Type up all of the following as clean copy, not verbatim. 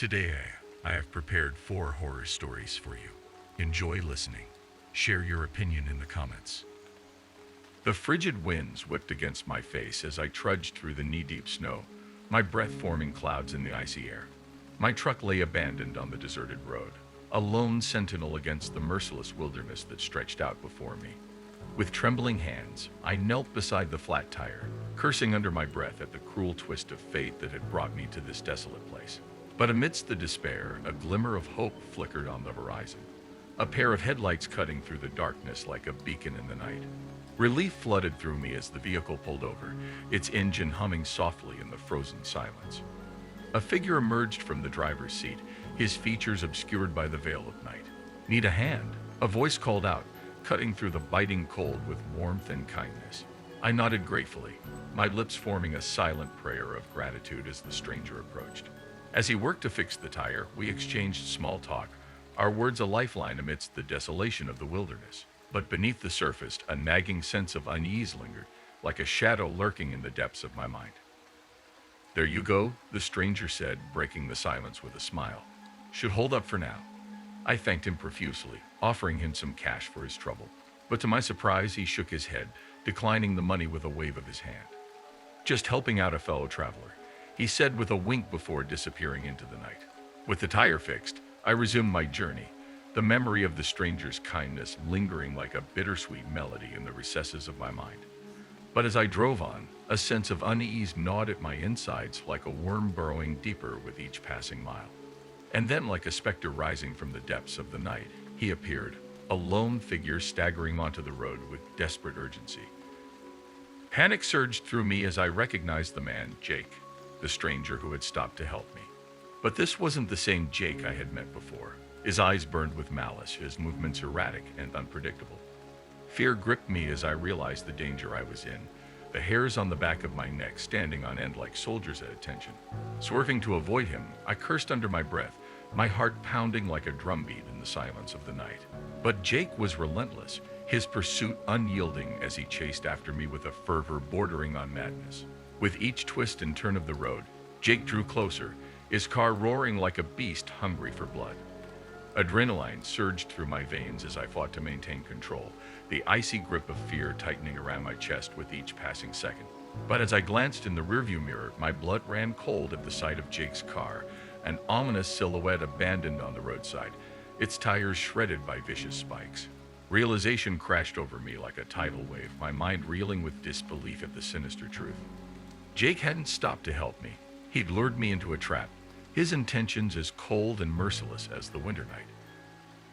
Today, I have prepared 4 horror stories for you. Enjoy listening. Share your opinion in the comments. The frigid winds whipped against my face as I trudged through the knee-deep snow, my breath forming clouds in the icy air. My truck lay abandoned on the deserted road, a lone sentinel against the merciless wilderness that stretched out before me. With trembling hands, I knelt beside the flat tire, cursing under my breath at the cruel twist of fate that had brought me to this desolate place. But amidst the despair, a glimmer of hope flickered on the horizon, a pair of headlights cutting through the darkness like a beacon in the night. Relief flooded through me as the vehicle pulled over, its engine humming softly in the frozen silence. A figure emerged from the driver's seat, his features obscured by the veil of night. "Need a hand?" A voice called out, cutting through the biting cold with warmth and kindness. I nodded gratefully, my lips forming a silent prayer of gratitude as the stranger approached. As he worked to fix the tire, we exchanged small talk, our words a lifeline amidst the desolation of the wilderness. But beneath the surface, a nagging sense of unease lingered, like a shadow lurking in the depths of my mind. "There you go," the stranger said, breaking the silence with a smile. "Should hold up for now." I thanked him profusely, offering him some cash for his trouble. But to my surprise, he shook his head, declining the money with a wave of his hand. "Just helping out a fellow traveler," he said with a wink before disappearing into the night. With the tire fixed, I resumed my journey, the memory of the stranger's kindness lingering like a bittersweet melody in the recesses of my mind. But as I drove on, a sense of unease gnawed at my insides like a worm burrowing deeper with each passing mile. And then, like a specter rising from the depths of the night, he appeared, a lone figure staggering onto the road with desperate urgency. Panic surged through me as I recognized the man, Jake, the stranger who had stopped to help me. But this wasn't the same Jake I had met before. His eyes burned with malice, his movements erratic and unpredictable. Fear gripped me as I realized the danger I was in, the hairs on the back of my neck standing on end like soldiers at attention. Swerving to avoid him, I cursed under my breath, my heart pounding like a drumbeat in the silence of the night. But Jake was relentless, his pursuit unyielding as he chased after me with a fervor bordering on madness. With each twist and turn of the road, Jake drew closer, his car roaring like a beast hungry for blood. Adrenaline surged through my veins as I fought to maintain control, the icy grip of fear tightening around my chest with each passing second. But as I glanced in the rearview mirror, my blood ran cold at the sight of Jake's car, an ominous silhouette abandoned on the roadside, its tires shredded by vicious spikes. Realization crashed over me like a tidal wave, my mind reeling with disbelief at the sinister truth. Jake hadn't stopped to help me. He'd lured me into a trap, his intentions as cold and merciless as the winter night.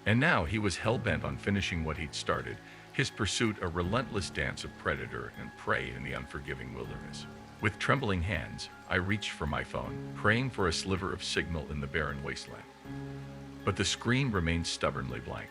And now he was hell-bent on finishing what he'd started, his pursuit a relentless dance of predator and prey in the unforgiving wilderness. With trembling hands, I reached for my phone, praying for a sliver of signal in the barren wasteland. But the screen remained stubbornly blank,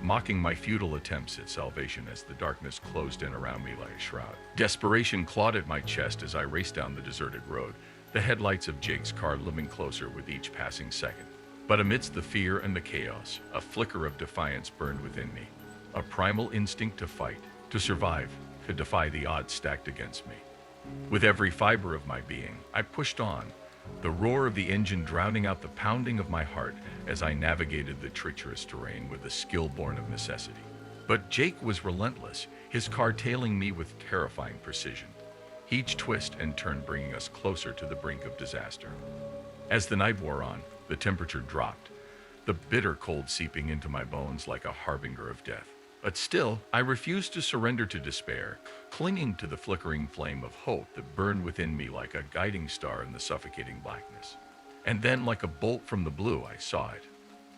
mocking my futile attempts at salvation as the darkness closed in around me like a shroud. Desperation clawed at my chest as I raced down the deserted road, the headlights of Jake's car looming closer with each passing second. But amidst the fear and the chaos, a flicker of defiance burned within me, a primal instinct to fight, to survive, to defy the odds stacked against me. With every fiber of my being, I pushed on, the roar of the engine drowning out the pounding of my heart as I navigated the treacherous terrain with a skill born of necessity. But Jake was relentless, his car tailing me with terrifying precision, each twist and turn bringing us closer to the brink of disaster. As the night wore on, the temperature dropped, the bitter cold seeping into my bones like a harbinger of death. But still, I refused to surrender to despair, clinging to the flickering flame of hope that burned within me like a guiding star in the suffocating blackness. And then, like a bolt from the blue, I saw it.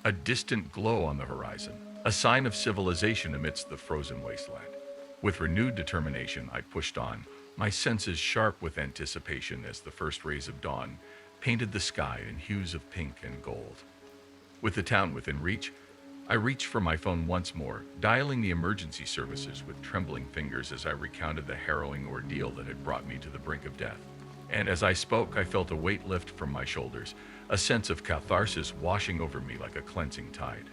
A distant glow on the horizon, a sign of civilization amidst the frozen wasteland. With renewed determination, I pushed on, my senses sharp with anticipation as the first rays of dawn painted the sky in hues of pink and gold. With the town within reach, I reached for my phone once more, dialing the emergency services with trembling fingers as I recounted the harrowing ordeal that had brought me to the brink of death. And as I spoke, I felt a weight lift from my shoulders, a sense of catharsis washing over me like a cleansing tide.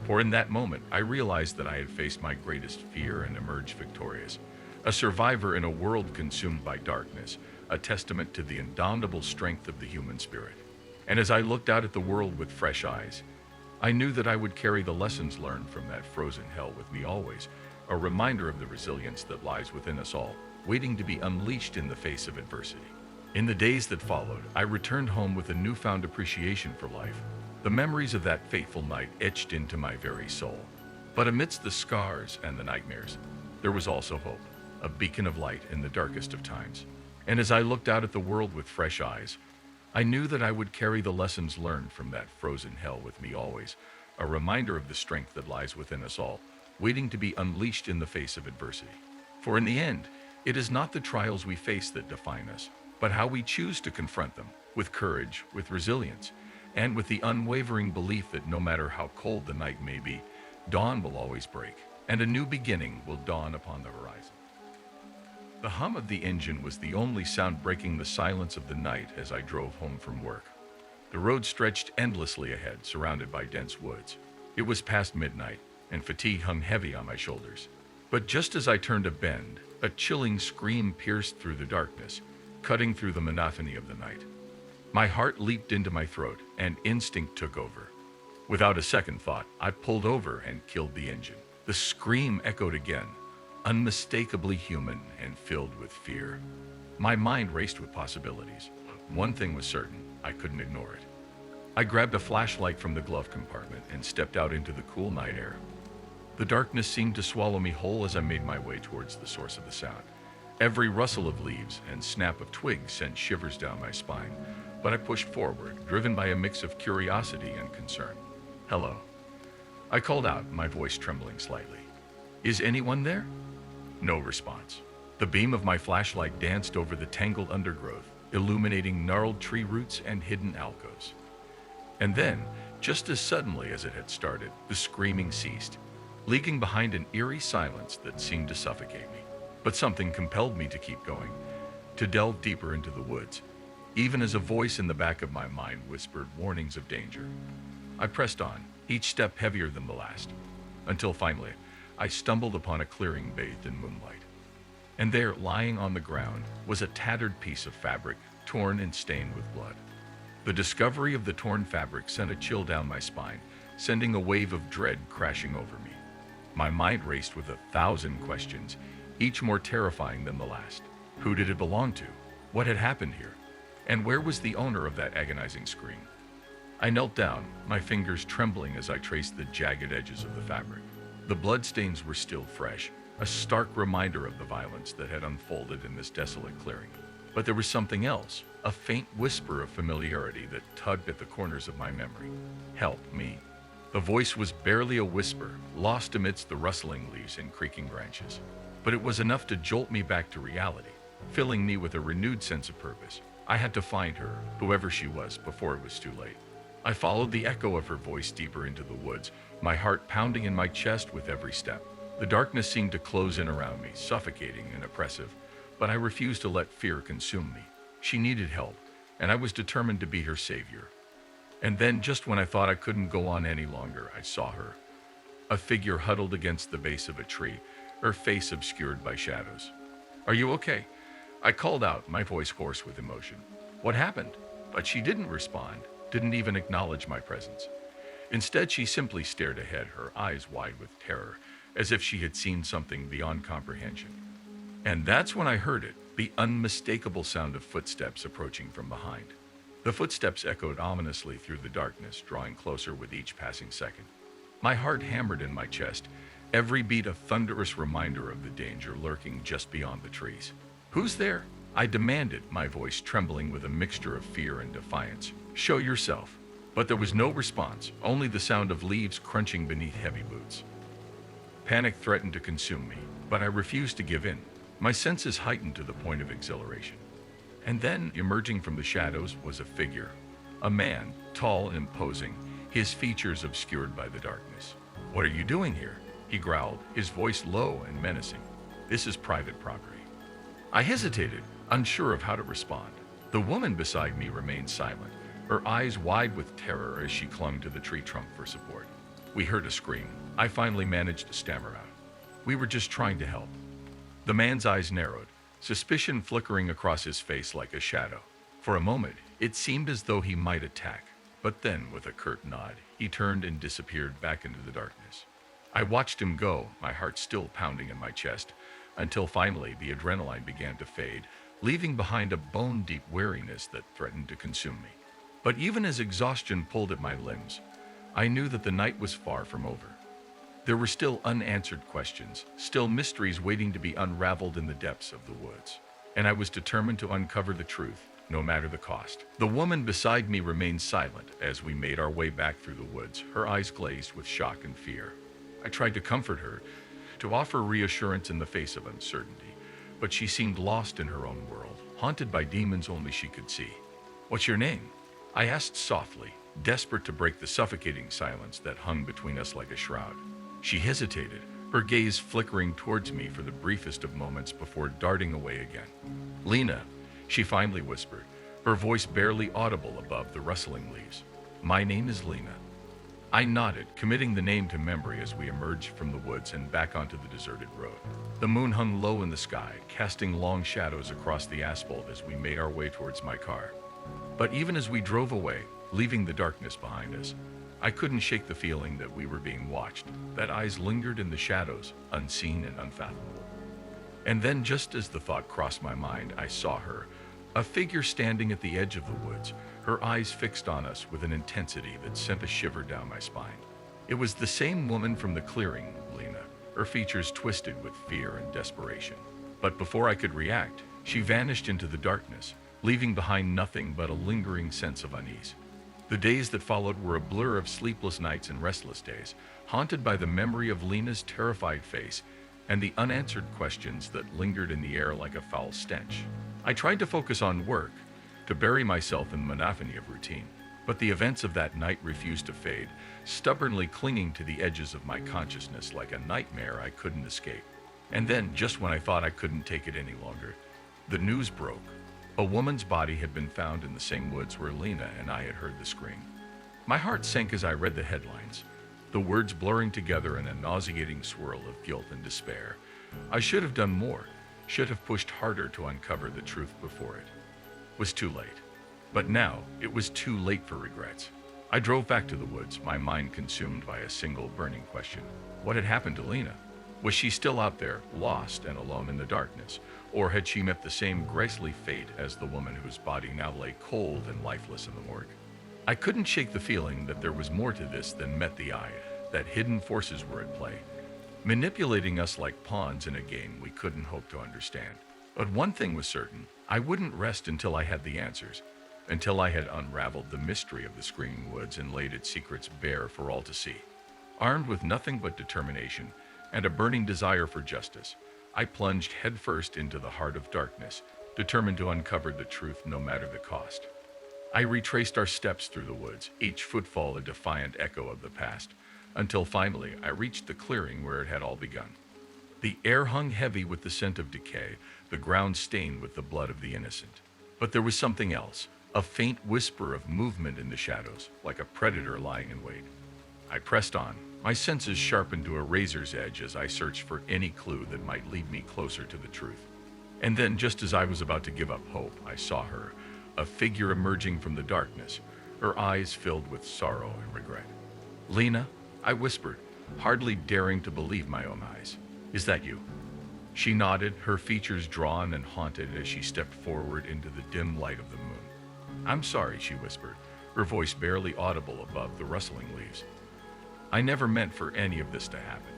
For in that moment, I realized that I had faced my greatest fear and emerged victorious. A survivor in a world consumed by darkness, a testament to the indomitable strength of the human spirit. And as I looked out at the world with fresh eyes, I knew that I would carry the lessons learned from that frozen hell with me always, a reminder of the resilience that lies within us all, waiting to be unleashed in the face of adversity. In the days that followed, I returned home with a newfound appreciation for life, the memories of that fateful night etched into my very soul. But amidst the scars and the nightmares, there was also hope, a beacon of light in the darkest of times. And as I looked out at the world with fresh eyes, I knew that I would carry the lessons learned from that frozen hell with me always, a reminder of the strength that lies within us all, waiting to be unleashed in the face of adversity. For in the end, it is not the trials we face that define us, but how we choose to confront them, with courage, with resilience, and with the unwavering belief that no matter how cold the night may be, dawn will always break, and a new beginning will dawn upon the horizon. The hum of the engine was the only sound breaking the silence of the night as I drove home from work. The road stretched endlessly ahead, surrounded by dense woods. It was past midnight, and fatigue hung heavy on my shoulders. But just as I turned a bend, a chilling scream pierced through the darkness, cutting through the monotony of the night. My heart leaped into my throat, and instinct took over. Without a second thought, I pulled over and killed the engine. The scream echoed again, unmistakably human and filled with fear. My mind raced with possibilities. One thing was certain, I couldn't ignore it. I grabbed a flashlight from the glove compartment and stepped out into the cool night air. The darkness seemed to swallow me whole as I made my way towards the source of the sound. Every rustle of leaves and snap of twigs sent shivers down my spine, but I pushed forward, driven by a mix of curiosity and concern. "Hello," I called out, my voice trembling slightly. "Is anyone there?" No response. The beam of my flashlight danced over the tangled undergrowth, illuminating gnarled tree roots and hidden alcoves. And then, just as suddenly as it had started, the screaming ceased, leaving behind an eerie silence that seemed to suffocate me. But something compelled me to keep going, to delve deeper into the woods, even as a voice in the back of my mind whispered warnings of danger. I pressed on, each step heavier than the last, until finally, I stumbled upon a clearing bathed in moonlight. And there, lying on the ground, was a tattered piece of fabric, torn and stained with blood. The discovery of the torn fabric sent a chill down my spine, sending a wave of dread crashing over me. My mind raced with 1,000 questions, each more terrifying than the last. Who did it belong to? What had happened here? And where was the owner of that agonizing scream? I knelt down, my fingers trembling as I traced the jagged edges of the fabric. The bloodstains were still fresh, a stark reminder of the violence that had unfolded in this desolate clearing. But there was something else, a faint whisper of familiarity that tugged at the corners of my memory. "Help me." The voice was barely a whisper, lost amidst the rustling leaves and creaking branches. But it was enough to jolt me back to reality, filling me with a renewed sense of purpose. I had to find her, whoever she was, before it was too late. I followed the echo of her voice deeper into the woods, my heart pounding in my chest with every step. The darkness seemed to close in around me, suffocating and oppressive, but I refused to let fear consume me. She needed help, and I was determined to be her savior. And then, just when I thought I couldn't go on any longer, I saw her. A figure huddled against the base of a tree, her face obscured by shadows. "Are you okay?" I called out, my voice hoarse with emotion. "What happened?" But she didn't respond, didn't even acknowledge my presence. Instead, she simply stared ahead, her eyes wide with terror, as if she had seen something beyond comprehension. And that's when I heard it, the unmistakable sound of footsteps approaching from behind. The footsteps echoed ominously through the darkness, drawing closer with each passing second. My heart hammered in my chest, every beat a thunderous reminder of the danger lurking just beyond the trees. "Who's there?" I demanded, my voice trembling with a mixture of fear and defiance. "Show yourself." But there was no response, only the sound of leaves crunching beneath heavy boots. Panic threatened to consume me, but I refused to give in, my senses heightened to the point of exhilaration. And then, emerging from the shadows, was a figure. A man, tall and imposing, his features obscured by the darkness. "What are you doing here?" he growled, his voice low and menacing. "This is private property." I hesitated, unsure of how to respond. The woman beside me remained silent, her eyes wide with terror as she clung to the tree trunk for support. We heard a scream. I finally managed to stammer out. "We were just trying to help." The man's eyes narrowed, suspicion flickering across his face like a shadow. For a moment, It seemed as though he might attack, but then, with a curt nod, he turned and disappeared back into the darkness. I watched him go, my heart still pounding in my chest, until finally the adrenaline began to fade, leaving behind a bone-deep weariness that threatened to consume me. But even as exhaustion pulled at my limbs, I knew that the night was far from over. There were still unanswered questions, still mysteries waiting to be unraveled in the depths of the woods. And I was determined to uncover the truth, no matter the cost. The woman beside me remained silent as we made our way back through the woods, her eyes glazed with shock and fear. I tried to comfort her, to offer reassurance in the face of uncertainty, but she seemed lost in her own world, haunted by demons only she could see. "What's your name?" I asked softly, desperate to break the suffocating silence that hung between us like a shroud. She hesitated, her gaze flickering towards me for the briefest of moments before darting away again. "Lena," she finally whispered, her voice barely audible above the rustling leaves. "My name is Lena." I nodded, committing the name to memory as we emerged from the woods and back onto the deserted road. The moon hung low in the sky, casting long shadows across the asphalt as we made our way towards my car. But even as we drove away, leaving the darkness behind us, I couldn't shake the feeling that we were being watched, that eyes lingered in the shadows, unseen and unfathomable. And then, just as the thought crossed my mind, I saw her, a figure standing at the edge of the woods, her eyes fixed on us with an intensity that sent a shiver down my spine. It was the same woman from the clearing, Lena, her features twisted with fear and desperation. But before I could react, she vanished into the darkness, leaving behind nothing but a lingering sense of unease. The days that followed were a blur of sleepless nights and restless days, haunted by the memory of Lena's terrified face and the unanswered questions that lingered in the air like a foul stench. I tried to focus on work, to bury myself in the monotony of routine, but the events of that night refused to fade, stubbornly clinging to the edges of my consciousness like a nightmare I couldn't escape. And then, just when I thought I couldn't take it any longer, the news broke. A woman's body had been found in the same woods where Lena and I had heard the scream. My heart sank as I read the headlines, the words blurring together in a nauseating swirl of guilt and despair. I should have done more, should have pushed harder to uncover the truth before it was too late. But now, it was too late for regrets. I drove back to the woods, my mind consumed by a single burning question. What had happened to Lena? Was she still out there, lost and alone in the darkness? Or had she met the same grisly fate as the woman whose body now lay cold and lifeless in the morgue? I couldn't shake the feeling that there was more to this than met the eye, that hidden forces were at play, manipulating us like pawns in a game we couldn't hope to understand. But one thing was certain, I wouldn't rest until I had the answers, until I had unraveled the mystery of the Screaming Woods and laid its secrets bare for all to see. Armed with nothing but determination and a burning desire for justice, I plunged headfirst into the heart of darkness, determined to uncover the truth no matter the cost. I retraced our steps through the woods, each footfall a defiant echo of the past, until finally I reached the clearing where it had all begun. The air hung heavy with the scent of decay, the ground stained with the blood of the innocent. But there was something else, a faint whisper of movement in the shadows, like a predator lying in wait. I pressed on, my senses sharpened to a razor's edge as I searched for any clue that might lead me closer to the truth. And then, just as I was about to give up hope, I saw her, a figure emerging from the darkness, her eyes filled with sorrow and regret. "Lena," I whispered, hardly daring to believe my own eyes. "Is that you?" She nodded, her features drawn and haunted as she stepped forward into the dim light of the moon. "I'm sorry," she whispered, her voice barely audible above the rustling leaves. "I never meant for any of this to happen."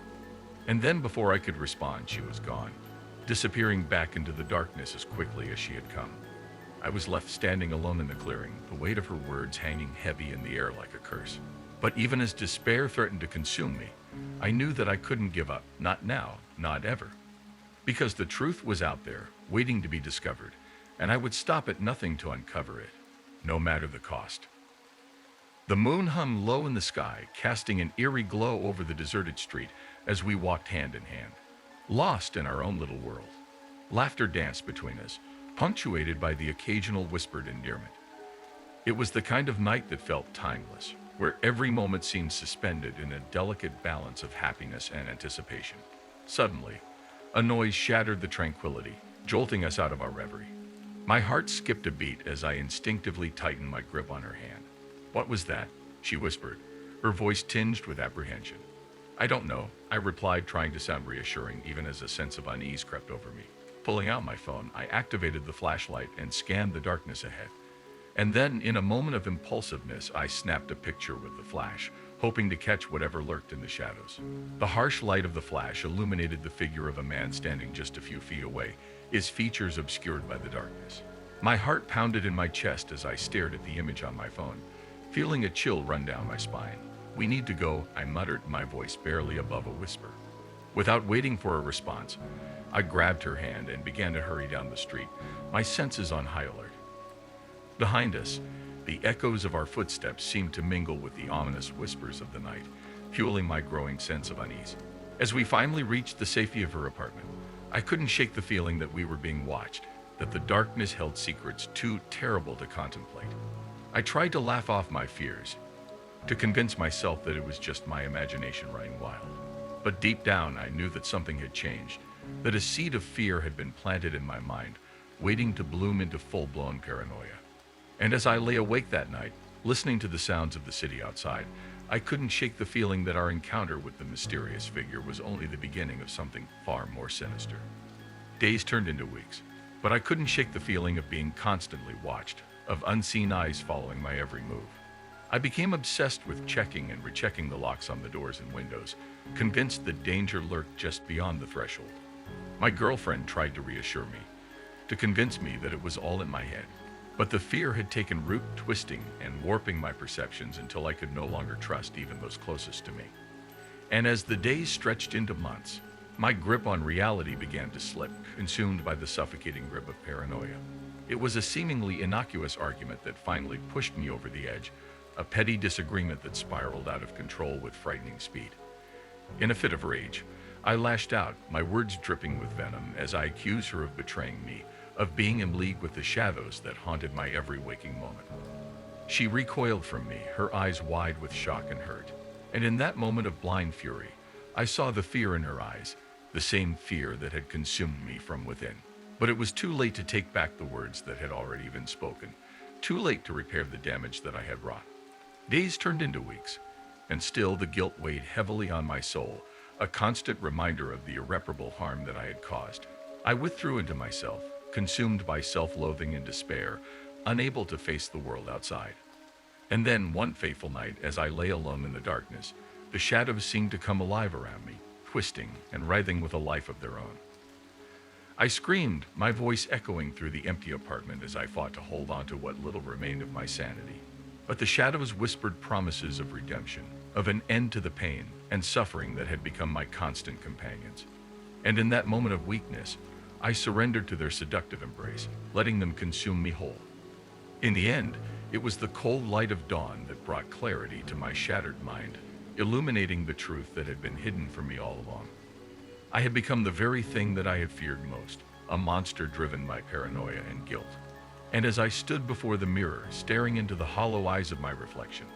And then, before I could respond, she was gone, disappearing back into the darkness as quickly as she had come. I was left standing alone in the clearing, the weight of her words hanging heavy in the air like a curse. But even as despair threatened to consume me, I knew that I couldn't give up, not now, not ever. Because the truth was out there, waiting to be discovered, and I would stop at nothing to uncover it, no matter the cost. The moon hung low in the sky, casting an eerie glow over the deserted street as we walked hand in hand, lost in our own little world. Laughter danced between us, punctuated by the occasional whispered endearment. It was the kind of night that felt timeless, where every moment seemed suspended in a delicate balance of happiness and anticipation. Suddenly, a noise shattered the tranquility, jolting us out of our reverie. My heart skipped a beat as I instinctively tightened my grip on her hand. "What was that?" she whispered, her voice tinged with apprehension. "I don't know," I replied, trying to sound reassuring even as a sense of unease crept over me. Pulling out my phone, I activated the flashlight and scanned the darkness ahead. And then, in a moment of impulsiveness, I snapped a picture with the flash, hoping to catch whatever lurked in the shadows. The harsh light of the flash illuminated the figure of a man standing just a few feet away, his features obscured by the darkness. My heart pounded in my chest as I stared at the image on my phone, feeling a chill run down my spine. "We need to go," I muttered, my voice barely above a whisper. Without waiting for a response, I grabbed her hand and began to hurry down the street, my senses on high alert. Behind us, the echoes of our footsteps seemed to mingle with the ominous whispers of the night, fueling my growing sense of unease. As we finally reached the safety of her apartment, I couldn't shake the feeling that we were being watched, that the darkness held secrets too terrible to contemplate. I tried to laugh off my fears, to convince myself that it was just my imagination running wild. But deep down, I knew that something had changed, that a seed of fear had been planted in my mind, waiting to bloom into full-blown paranoia. And as I lay awake that night, listening to the sounds of the city outside, I couldn't shake the feeling that our encounter with the mysterious figure was only the beginning of something far more sinister. Days turned into weeks, but I couldn't shake the feeling of being constantly watched, of unseen eyes following my every move. I became obsessed with checking and rechecking the locks on the doors and windows, convinced that danger lurked just beyond the threshold. My girlfriend tried to reassure me, to convince me that it was all in my head. But the fear had taken root, twisting and warping my perceptions until I could no longer trust even those closest to me. And as the days stretched into months, my grip on reality began to slip, consumed by the suffocating grip of paranoia. It was a seemingly innocuous argument that finally pushed me over the edge, a petty disagreement that spiraled out of control with frightening speed. In a fit of rage, I lashed out, my words dripping with venom, as I accused her of betraying me, of being in league with the shadows that haunted my every waking moment. She recoiled from me, her eyes wide with shock and hurt. And in that moment of blind fury, I saw the fear in her eyes, the same fear that had consumed me from within. But it was too late to take back the words that had already been spoken, too late to repair the damage that I had wrought. Days turned into weeks, and still the guilt weighed heavily on my soul, a constant reminder of the irreparable harm that I had caused. I withdrew into myself, consumed by self-loathing and despair, unable to face the world outside. And then, one fateful night, as I lay alone in the darkness, the shadows seemed to come alive around me, twisting and writhing with a life of their own. I screamed, my voice echoing through the empty apartment as I fought to hold on to what little remained of my sanity. But the shadows whispered promises of redemption, of an end to the pain and suffering that had become my constant companions. And in that moment of weakness, I surrendered to their seductive embrace, letting them consume me whole. In the end, it was the cold light of dawn that brought clarity to my shattered mind, illuminating the truth that had been hidden from me all along. I had become the very thing that I had feared most, a monster driven by paranoia and guilt. And as I stood before the mirror, staring into the hollow eyes of my reflection,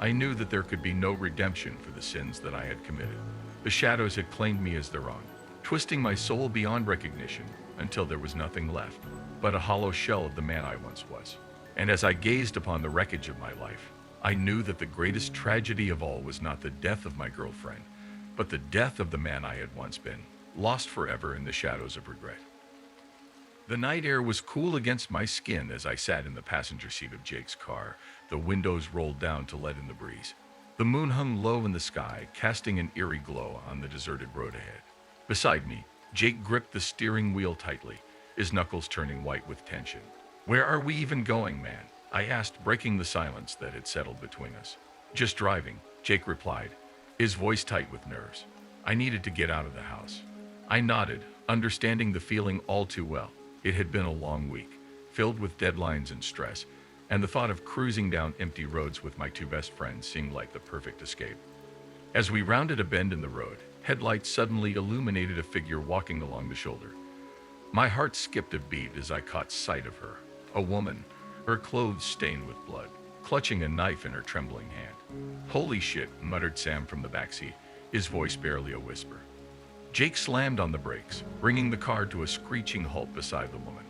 I knew that there could be no redemption for the sins that I had committed. The shadows had claimed me as their own, twisting my soul beyond recognition until there was nothing left but a hollow shell of the man I once was. And as I gazed upon the wreckage of my life, I knew that the greatest tragedy of all was not the death of my girlfriend, but the death of the man I had once been, lost forever in the shadows of regret. The night air was cool against my skin as I sat in the passenger seat of Jake's car, the windows rolled down to let in the breeze. The moon hung low in the sky, casting an eerie glow on the deserted road ahead. Beside me, Jake gripped the steering wheel tightly, his knuckles turning white with tension. "Where are we even going, man?" I asked, breaking the silence that had settled between us. "Just driving," Jake replied, his voice tight with nerves. I needed to get out of the house. I nodded, understanding the feeling all too well. It had been a long week, filled with deadlines and stress, and the thought of cruising down empty roads with my two best friends seemed like the perfect escape. As we rounded a bend in the road, headlights suddenly illuminated a figure walking along the shoulder. My heart skipped a beat as I caught sight of her, a woman, her clothes stained with blood, clutching a knife in her trembling hand. "Holy shit," muttered Sam from the backseat, his voice barely a whisper. Jake slammed on the brakes, bringing the car to a screeching halt beside the woman.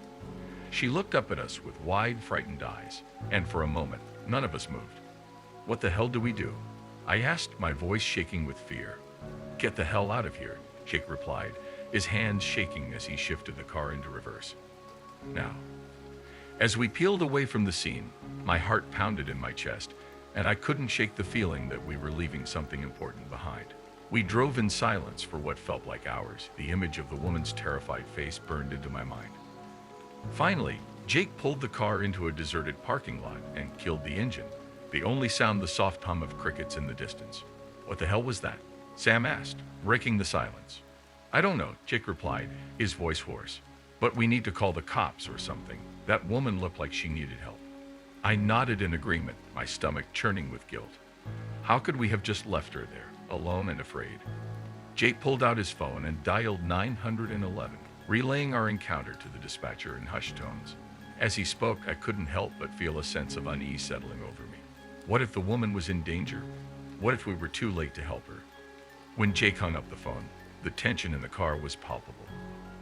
She looked up at us with wide, frightened eyes, and for a moment, none of us moved. What the hell do we do? I asked, my voice shaking with fear. Get the hell out of here, Jake replied, his hands shaking as he shifted the car into reverse. Now, as we peeled away from the scene, my heart pounded in my chest, and I couldn't shake the feeling that we were leaving something important behind. We drove in silence for what felt like hours. The image of the woman's terrified face burned into my mind. Finally, Jake pulled the car into a deserted parking lot and killed the engine, the only sound the soft hum of crickets in the distance. What the hell was that? Sam asked, breaking the silence. I don't know, Jake replied, his voice hoarse. But we need to call the cops or something. That woman looked like she needed help. I nodded in agreement, my stomach churning with guilt. How could we have just left her there, alone and afraid? Jake pulled out his phone and dialed 911, relaying our encounter to the dispatcher in hushed tones. As he spoke, I couldn't help but feel a sense of unease settling over me. What if the woman was in danger? What if we were too late to help her? When Jake hung up the phone, the tension in the car was palpable.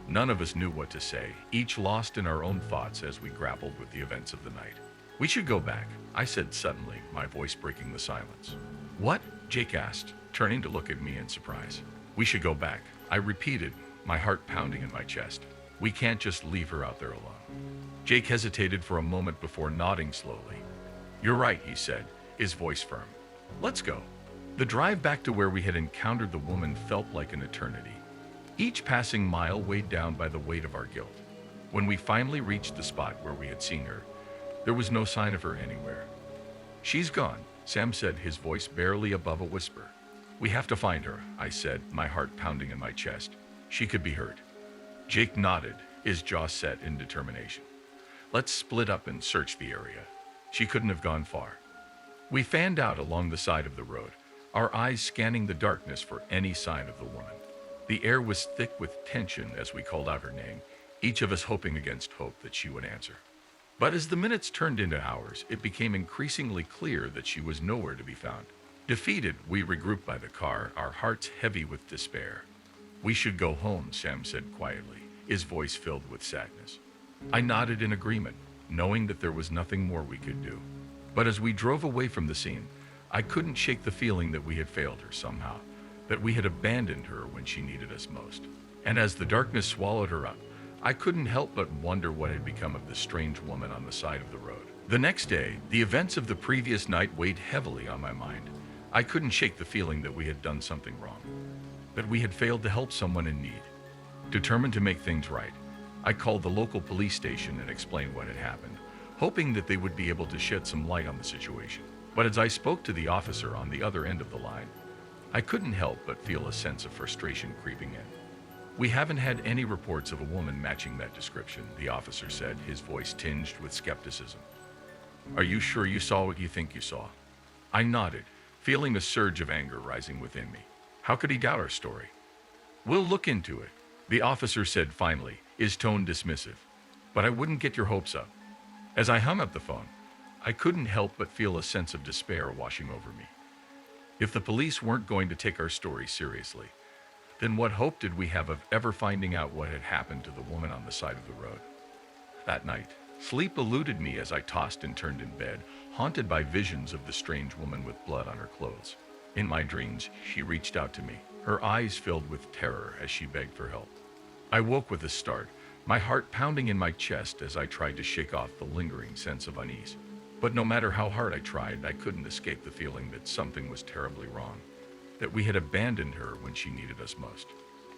None of us knew what to say, each lost in our own thoughts as we grappled with the events of the night. We should go back, I said suddenly, my voice breaking the silence. What? Jake asked, turning to look at me in surprise. We should go back, I repeated, my heart pounding in my chest. We can't just leave her out there alone. Jake hesitated for a moment before nodding slowly. You're right, he said, his voice firm. Let's go. The drive back to where we had encountered the woman felt like an eternity. Each passing mile weighed down by the weight of our guilt. When we finally reached the spot where we had seen her, there was no sign of her anywhere. She's gone, Sam said, his voice barely above a whisper. We have to find her, I said, my heart pounding in my chest. She could be hurt. Jake nodded, his jaw set in determination. Let's split up and search the area. She couldn't have gone far. We fanned out along the side of the road, our eyes scanning the darkness for any sign of the woman. The air was thick with tension as we called out her name, each of us hoping against hope that she would answer. But as the minutes turned into hours, it became increasingly clear that she was nowhere to be found. Defeated, we regrouped by the car, our hearts heavy with despair. We should go home, Sam said quietly, his voice filled with sadness. I nodded in agreement, knowing that there was nothing more we could do. But as we drove away from the scene, I couldn't shake the feeling that we had failed her somehow, that we had abandoned her when she needed us most. And as the darkness swallowed her up, I couldn't help but wonder what had become of the strange woman on the side of the road. The next day, the events of the previous night weighed heavily on my mind. I couldn't shake the feeling that we had done something wrong, that we had failed to help someone in need. Determined to make things right, I called the local police station and explained what had happened, hoping that they would be able to shed some light on the situation. But as I spoke to the officer on the other end of the line, I couldn't help but feel a sense of frustration creeping in. We haven't had any reports of a woman matching that description, the officer said, his voice tinged with skepticism. Are you sure you saw what you think you saw? I nodded, feeling a surge of anger rising within me. How could he doubt our story? We'll look into it, the officer said finally, his tone dismissive. But I wouldn't get your hopes up. As I hung up the phone, I couldn't help but feel a sense of despair washing over me. If the police weren't going to take our story seriously, then what hope did we have of ever finding out what had happened to the woman on the side of the road? That night, sleep eluded me as I tossed and turned in bed, haunted by visions of the strange woman with blood on her clothes. In my dreams, she reached out to me, her eyes filled with terror as she begged for help. I woke with a start, my heart pounding in my chest as I tried to shake off the lingering sense of unease. But no matter how hard I tried, I couldn't escape the feeling that something was terribly wrong, that we had abandoned her when she needed us most.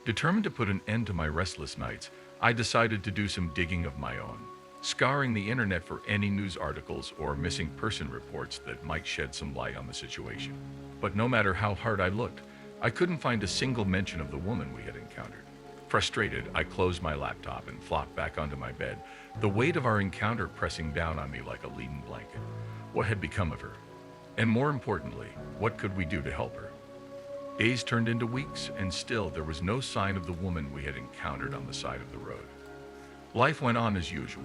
Determined to put an end to my restless nights, I decided to do some digging of my own, scouring the internet for any news articles or missing person reports that might shed some light on the situation. But no matter how hard I looked, I couldn't find a single mention of the woman we had encountered. Frustrated, I closed my laptop and flopped back onto my bed, the weight of our encounter pressing down on me like a leaden blanket. What had become of her? And more importantly, what could we do to help her? Days turned into weeks, and still there was no sign of the woman we had encountered on the side of the road. Life went on as usual,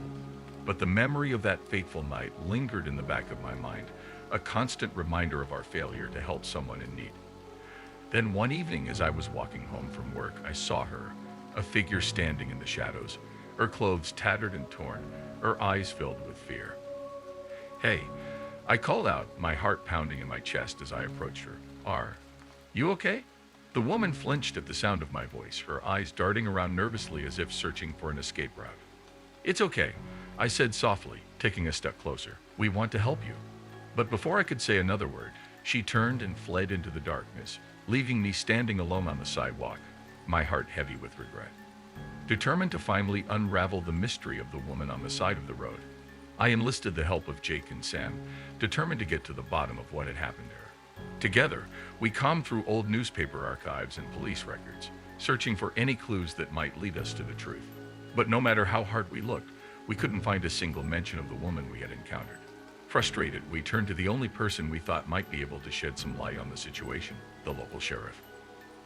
but the memory of that fateful night lingered in the back of my mind, a constant reminder of our failure to help someone in need. Then one evening as I was walking home from work, I saw her, a figure standing in the shadows, her clothes tattered and torn, her eyes filled with fear. "Hey," I called out, my heart pounding in my chest as I approached her. "Are you okay?" The woman flinched at the sound of my voice, her eyes darting around nervously as if searching for an escape route. "It's okay," I said softly, taking a step closer. "We want to help you." But before I could say another word, she turned and fled into the darkness, leaving me standing alone on the sidewalk, my heart heavy with regret. Determined to finally unravel the mystery of the woman on the side of the road, I enlisted the help of Jake and Sam, determined to get to the bottom of what had happened to her. Together, we combed through old newspaper archives and police records, searching for any clues that might lead us to the truth. But no matter how hard we looked, we couldn't find a single mention of the woman we had encountered. Frustrated, we turned to the only person we thought might be able to shed some light on the situation, the local sheriff.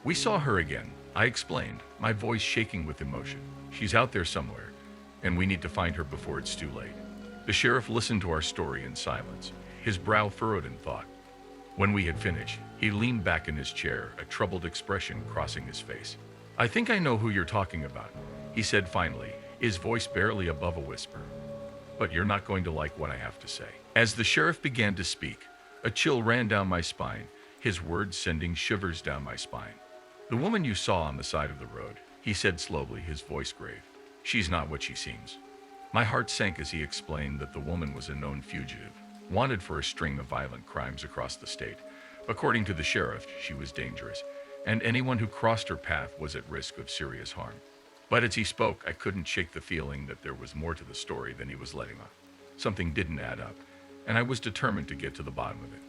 "We saw her again," I explained, my voice shaking with emotion. "She's out there somewhere, and we need to find her before it's too late." The sheriff listened to our story in silence, his brow furrowed in thought. When we had finished, he leaned back in his chair, a troubled expression crossing his face. "I think I know who you're talking about," he said finally, his voice barely above a whisper. "But you're not going to like what I have to say." As the sheriff began to speak, a chill ran down my spine, his words sending shivers down my spine. "The woman you saw on the side of the road," he said slowly, his voice grave. "She's not what she seems." My heart sank as he explained that the woman was a known fugitive, wanted for a string of violent crimes across the state. According to the sheriff, she was dangerous, and anyone who crossed her path was at risk of serious harm. But as he spoke, I couldn't shake the feeling that there was more to the story than he was letting on. Something didn't add up, and I was determined to get to the bottom of it.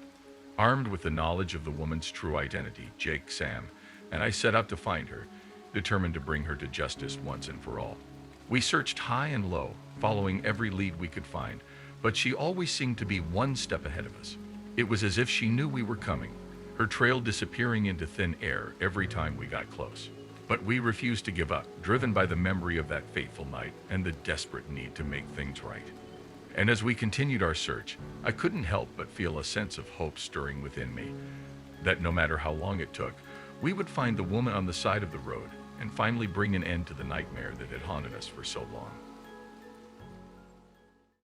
Armed with the knowledge of the woman's true identity, Jake, Sam, and I set out to find her, determined to bring her to justice once and for all. We searched high and low, following every lead we could find, but she always seemed to be one step ahead of us. It was as if she knew we were coming, her trail disappearing into thin air every time we got close. But we refused to give up, driven by the memory of that fateful night and the desperate need to make things right. And as we continued our search, I couldn't help but feel a sense of hope stirring within me, that no matter how long it took, we would find the woman on the side of the road and finally bring an end to the nightmare that had haunted us for so long.